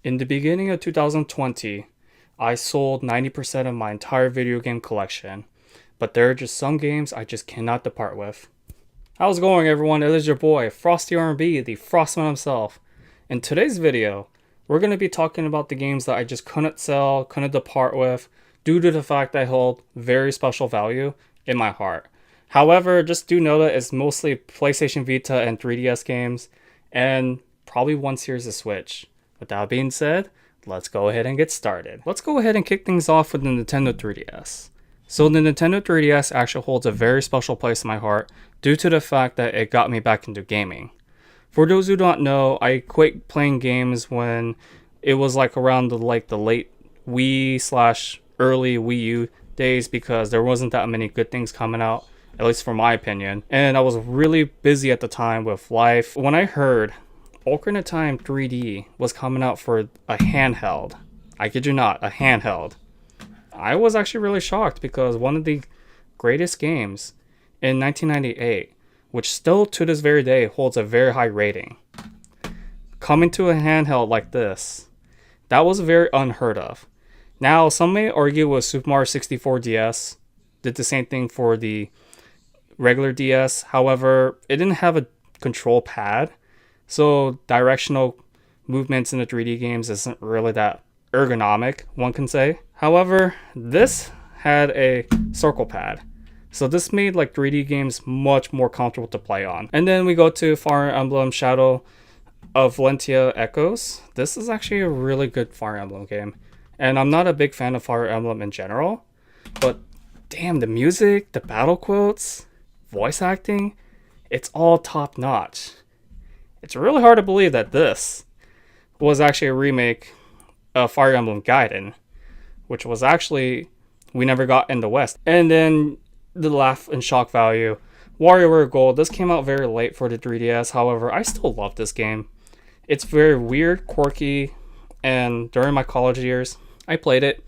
In the beginning of 2020, I sold 90% of my entire video game collection, but there are just some games I just cannot depart with. How's it going, everyone? It is your boy, Frosty R&B, the Frostman himself. In today's video, we're going to be talking about the games that I just couldn't sell, couldn't depart with, due to the fact that I hold very special value in my heart. However, just do know that it's mostly PlayStation Vita and 3DS games, and probably one series of Switch. With that being said, let's go ahead and get started. Let's go ahead and kick things off with the Nintendo 3DS. So the Nintendo 3DS actually holds a very special place in my heart due to the fact that it got me back into gaming. For those who don't know, I quit playing games when it was like around the late Wii slash early Wii U days because there wasn't that many good things coming out, at least for my opinion. And I was really busy at the time with life. When I heard Ocarina of Time 3D was coming out for a handheld, I kid you not, a handheld, I was actually really shocked because one of the greatest games in 1998, which still to this very day holds a very high rating, coming to a handheld like this, that was very unheard of. Now, some may argue with Super Mario 64 DS, did the same thing for the regular DS. However, it didn't have a control pad, so directional movements in the 3D games isn't really that ergonomic, one can say. However, this had a circle pad, so this made 3D games much more comfortable to play on. And then we go to Fire Emblem Shadow of Valentia Echoes. This is actually a really good Fire Emblem game, and I'm not a big fan of Fire Emblem in general, but damn, the music, the battle quotes, voice acting, it's all top notch. It's really hard to believe that this was actually a remake of Fire Emblem Gaiden, which was actually, we never got in the West. And then the laugh and shock value, WarioWare Gold. This came out very late for the 3DS. However, I still love this game. It's very weird, quirky, and during my college years, I played it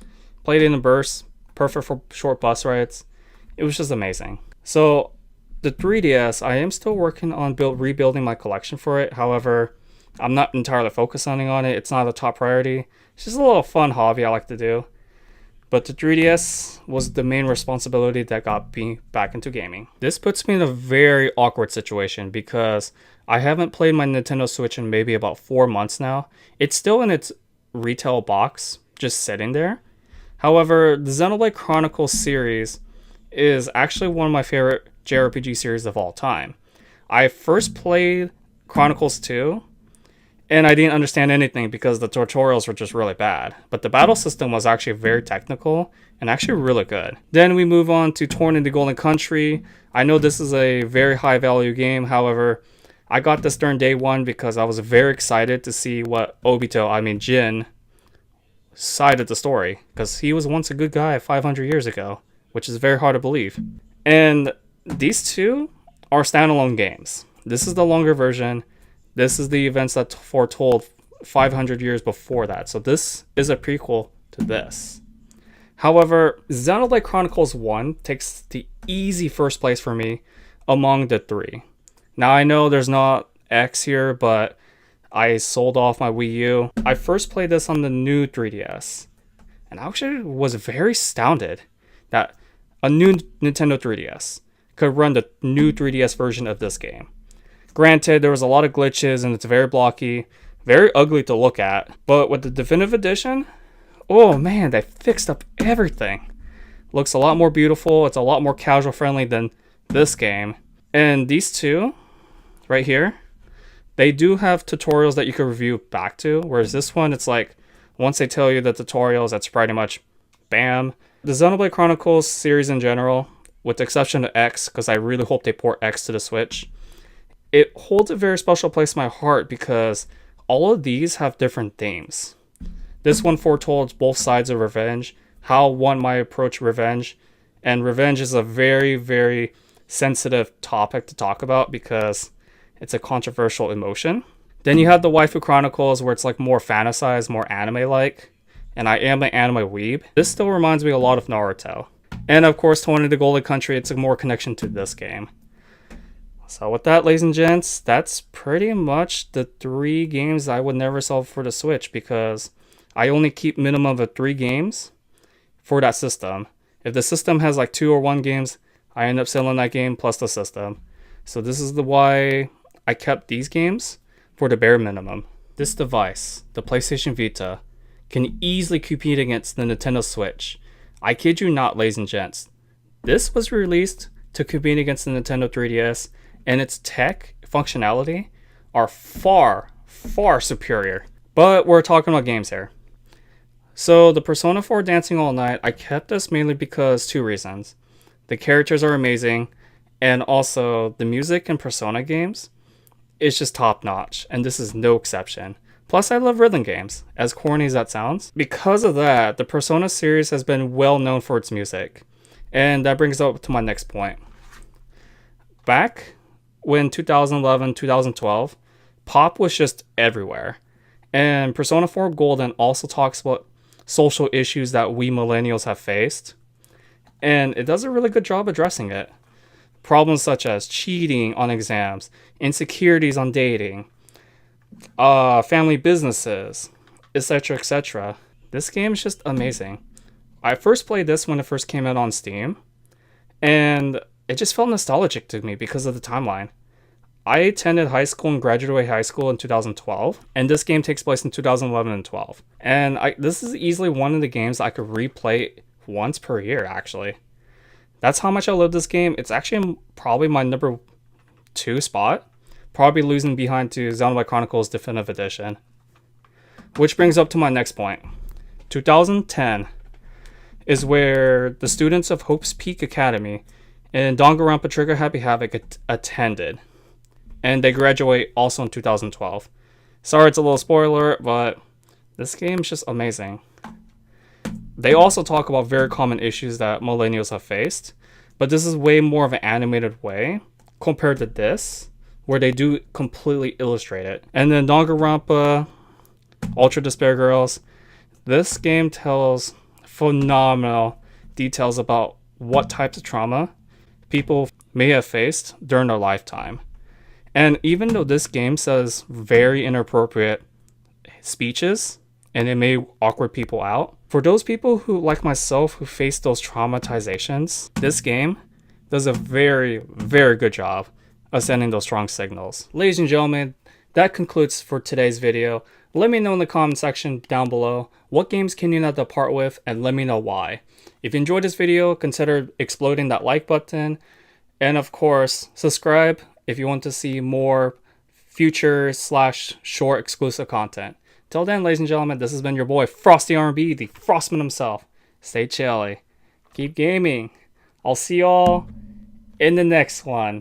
in a burst, perfect for short bus rides. It was just amazing. So the 3DS, I am still working on rebuilding my collection for it. However, I'm not entirely focusing on it. It's not a top priority. It's just a little fun hobby I like to do. But the 3DS was the main responsibility that got me back into gaming. This puts me in a very awkward situation because I haven't played my Nintendo Switch in maybe about 4 months now. It's still in its retail box, just sitting there. However, the Xenoblade Chronicles series is actually one of my favorite JRPG series of all time. I first played Chronicles 2, and I didn't understand anything because the tutorials were just really bad. But the battle system was actually very technical and actually really good. Then we move on to Torn in the Golden Country. I know this is a very high value game. However, I got this during day one because I was very excited to see what Jin, side of the story. Because he was once a good guy 500 years ago, which is very hard to believe. And these two are standalone games. This is the longer version. This is the events that foretold 500 years before that. So this is a prequel to this. However, Xenoblade Chronicles 1 takes the easy first place for me among the three. Now I know there's not X here, but I sold off my Wii U. I first played this on the new 3DS, and I actually was very astounded that a new Nintendo 3DS could run the new 3DS version of this game. Granted, there was a lot of glitches and it's very blocky, very ugly to look at, but with the definitive edition, oh man, they fixed up everything. Looks a lot more beautiful, it's a lot more casual friendly than this game. And these two, right here, they do have tutorials that you can review back to, whereas this one, it's like, once they tell you the tutorials, that's pretty much bam. The Xenoblade Chronicles series in general, with the exception of X, because I really hope they port X to the Switch, it holds a very special place in my heart because all of these have different themes. This one foretold both sides of revenge, how one might approach revenge, and revenge is a very, very sensitive topic to talk about because it's a controversial emotion. Then you have the Waifu Chronicles where it's like more fantasized, more anime-like, and I am an anime weeb. This still reminds me a lot of Naruto. And of course, Torn in the Golden Country, it's a more connection to this game. So with that, ladies and gents, that's pretty much the 3 games I would never sell for the Switch, because I only keep minimum of 3 games for that system. If the system has like 2 or 1 games, I end up selling that game plus the system. So this is why I kept these games for the bare minimum. This device, the PlayStation Vita, can easily compete against the Nintendo Switch. I kid you not, ladies and gents. This was released to compete against the Nintendo 3DS, and its tech functionality are far, far superior. But we're talking about games here. So the Persona 4 Dancing All Night, I kept this mainly because 2 reasons. The characters are amazing, and also the music in Persona games is just top notch, and this is no exception. Plus, I love rhythm games, as corny as that sounds. Because of that, the Persona series has been well known for its music. And that brings up to my next point. Back when 2011, 2012, pop was just everywhere. And Persona 4 Golden also talks about social issues that we millennials have faced. And it does a really good job addressing it. Problems such as cheating on exams, insecurities on dating, family businesses, etc., etc. This game is just amazing. I first played this when it first came out on Steam, and it just felt nostalgic to me because of the timeline. I attended high school and graduated high school in 2012, and this game takes place in 2011 and 12. And this is easily one of the games I could replay once per year, actually. That's how much I love this game. It's actually probably my number 2 spot, probably losing behind to Xenoblade Chronicles Definitive Edition. Which brings up to my next point. 2010 is where the students of Hope's Peak Academy and Danganronpa Trigger Happy Havoc attended. And they graduate also in 2012. Sorry, it's a little spoiler, but this game is just amazing. They also talk about very common issues that millennials have faced, but this is way more of an animated way compared to this, where they do completely illustrate it. And then Danganronpa Ultra Despair Girls, this game tells phenomenal details about what types of trauma people may have faced during their lifetime. And even though this game says very inappropriate speeches, and it may awkward people out, for those people who, like myself, who face those traumatizations, this game does a very, very good job of sending those strong signals. Ladies and gentlemen, that concludes for today's video. Let me know in the comment section down below what games can you not depart with, and let me know why. If you enjoyed this video, consider exploding that like button, and of course, subscribe if you want to see more future/short exclusive content. Till then, ladies and gentlemen, this has been your boy Frosty R&B, the Frostman himself. Stay chilly. Keep gaming. I'll see y'all in the next one.